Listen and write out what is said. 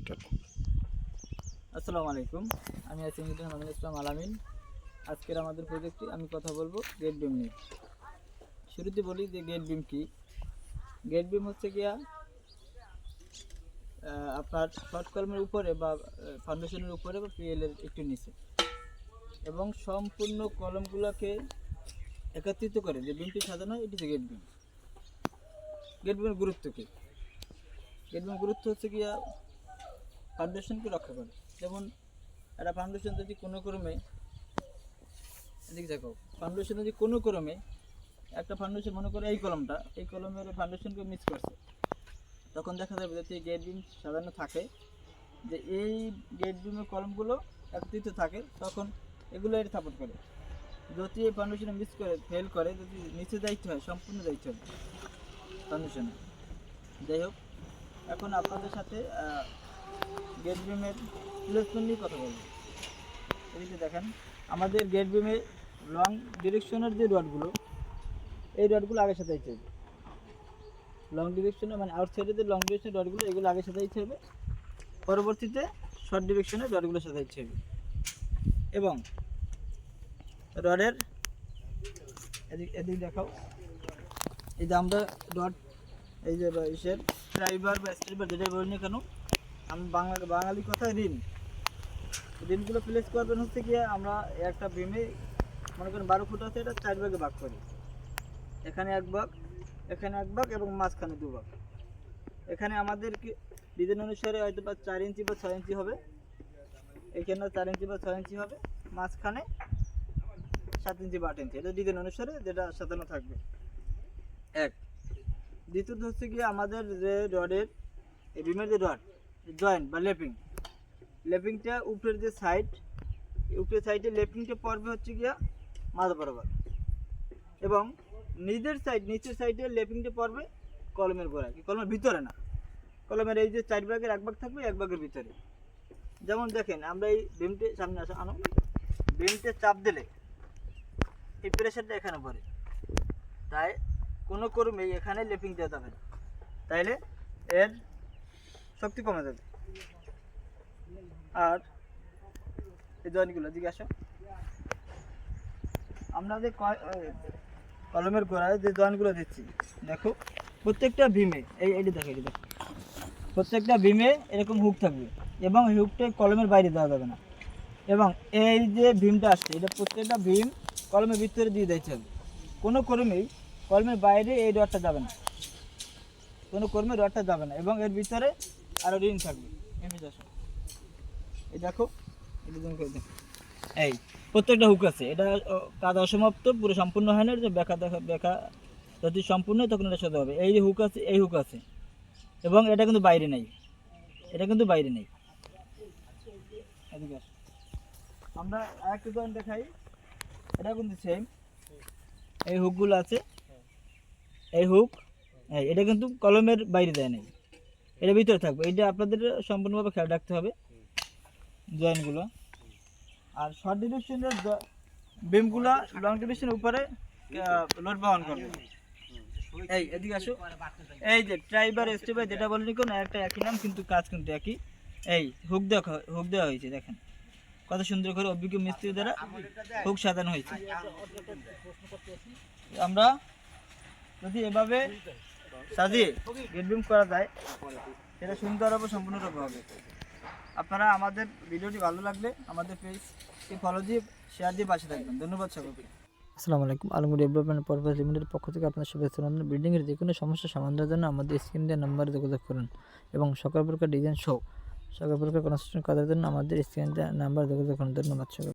Start. আসসালামু আলাইকুম, আমি আছি মোহাম্মদ ইসলাম আলামিন। আজকের আমাদের প্রজেক্টটি আমি কথা বলবো গেট বিম নিয়ে। শুরুতে বলি যে গেট বিম কি। গেট বিম হচ্ছে গিয়া আপনার শর্ট কলমের উপরে বা ফাউন্ডেশনের উপরে বা পিএলের একটু নিচে, এবং সম্পূর্ণ কলমগুলোকে একত্রিত করে যে বিমটি সাজানো হয়, এটি হচ্ছে গেট বিম। গেট বিমের গুরুত্ব কি? গেট বিমের গুরুত্ব হচ্ছে গিয়া ফাউন্ডেশনকে রক্ষা করে। যেমন একটা ফাউন্ডেশন যদি কোনো ক্রমে এদিকে দেখো, ফাউন্ডেশন যদি কোনো ক্রমে একটা ফাউন্ডেশন মনে করে এই কলমের ফাউন্ডেশনকে মিস করছে, তখন দেখা যাবে যদি গেট বিম সাজানো থাকে যে এই গেট বিমের কলমগুলো একত্রিত থাকে, তখন এগুলো এর সাপোর্ট করে। যদি এই ফাউন্ডেশনে মিস করে ফেল করে, যদি নিচে যাইতে হয়, সম্পূর্ণ যাইতে হবে ফাউন্ডেশনে। যাই হোক, এখন আপনাদের সাথে গেট বিমের প্লেসমেন্ট নিয়ে কথা বলবো। এদিকে দেখেন, আমাদের গেট বিমে লং ডিরেকশনের যে রডগুলো, এই রডগুলো আগে সাজাইতে হবে। লং ডিরেকশনে মানে আউটসাইডে যে লং ডিরেকশনের রডগুলো, এগুলো আগে সাজাইতে হবে। পরবর্তীতে শর্ট ডিরেকশনের রডগুলো সাজাইতে হবে। এবং রডের এদিক দেখাও, এই যে আমরা রড, এই যে ইসের ড্রাইভার বা স্ট্রাইবার যেটা বলি না কেন, আমি বাঙালি কথায় রিনগুলো প্লেস করবেন হচ্ছে গিয়ে, আমরা একটা বিমে মনে করেন 12 ফুট আছে, এটা 4 ভাগে ভাগ করি। এখানে 1 ভাগ, এখানে 1 ভাগ এবং মাঝখানে 2 ভাগ। এখানে আমাদের ডিজাইন অনুসারে হয়তো বা 4 ইঞ্চি বা 6 ইঞ্চি হবে, এখানে 4 ইঞ্চি বা 6 ইঞ্চি হবে, মাঝখানে 7 ইঞ্চি বা 8 ইঞ্চি, এটা ডিজাইন অনুসারে যেটা সাজানো থাকবে। এক দ্বিতীয়ত হচ্ছে গিয়ে আমাদের যে রডের এই বিমের যে রড জয়েন্ট বা লেপিংটা উপরের যে সাইড, উপরের সাইডে লেপিংটা পড়বে হচ্ছে গিয়া মাথা বরাবর, এবং নিচের সাইডে লেপিংটা পড়বে কলমের গোড়ায়, কি কলমের ভিতরে না, কলমের এই যে 4 ভাগের 1 ভাগ থাকবে, 1 ভাগের ভিতরে। যেমন দেখেন, আমরা এই বিমটে সামনে আনো, বিমটে চাপ দিলে এই প্রেশারটা এখানে পড়ে, তাই কোনো কর্মেই এখানে লেপিং দেওয়া যাবে না, তাইলে এর শক্তি কমে যাবে। আর এই জয়েন্টগুলো জিজ্ঞাসা, আমরা যে কলমের গোড়ায় যে জয়েন্টগুলো দিচ্ছি, দেখো প্রত্যেকটা ভীমে এইটি দেখো, প্রত্যেকটা ভীমে এরকম হুক থাকবে, এবং এই হুকটা কলমের বাইরে দেওয়া যাবে না। এবং এই যে ভীমটা আসছে, এটা প্রত্যেকটা ভীম কলমের ভিতরে দিয়ে দিতে হবে। কোনো কর্মেই কলমের বাইরে এই রডটা যাবে না, কোনো কর্মের রডটা যাবে না, এবং এর ভিতরে আরও রিং থাকবে। এই দেখো, এই প্রত্যেকটা হুক আছে, এটা কাজ অসমাপ্ত, পুরো সম্পূর্ণ হয় না, যে ব্যাখ্যা যদি সম্পূর্ণ হয় তখন এটা সোজা হবে। এই যে হুক আছে, এই হুক আছে, এবং এটা কিন্তু বাইরে নেই, এটা কিন্তু বাইরে নেই। এদিকে আমরা আরেকটা জয়েন্ট দেখাই, এটা কিন্তু সেম, এই হুকগুলো আছে, এই হুক, এটা কিন্তু কলমের বাইরে দেয় নাই, এটা ভিতরে থাকবে। এটা আপনাদের সম্পূর্ণভাবে খেয়াল রাখতে হবে জয়েন্টগুলো। আর শর্ট ডিরেকশনের বিমগুলো লং ডিরেকশনের উপরে লোড বহন করবে। এই এদিকে আসো, এই যে ট্রাইবার স্টেবার যেটা বলেনি কোনো একটা একই নাম, কিন্তু কাজ কিন্তু একই। এই হুক দেওয়া হয়েছে, দেখেন কত সুন্দর করে অভিজ্ঞ মিস্ত্রি দ্বারা হুক সাজানো হয়েছে। আমরা যদি এভাবে সাজিয়ে গেট বিম করা যায়, সেটা সুন্দর হবে, সম্পূর্ণরূপে হবে। আপনারা আমাদের ভিডিওটি ভালো লাগলে আমাদের পেজকে ফলো দিয়ে শেয়ার দিয়ে পাশে থাকবেন। ধন্যবাদ সকলকে। আসসালামু আলাইকুম, আলমগীর ডেভেলপমেন্ট পারপাস লিমিটেডের পক্ষ থেকে আপনার শুভেচ্ছা। বিল্ডিংয়ের যে কোনো সমস্যা সমাধানের জন্য আমাদের স্ক্রিন দেওয়া নাম্বারে যোগাযোগ করুন, এবং সকল প্রকার ডিজাইন সকল প্রকার কনস্ট্রাকশন করার জন্য আমাদের স্ক্রিন দেওয়া নাম্বারে যোগাযোগ করুন। ধন্যবাদ সকল।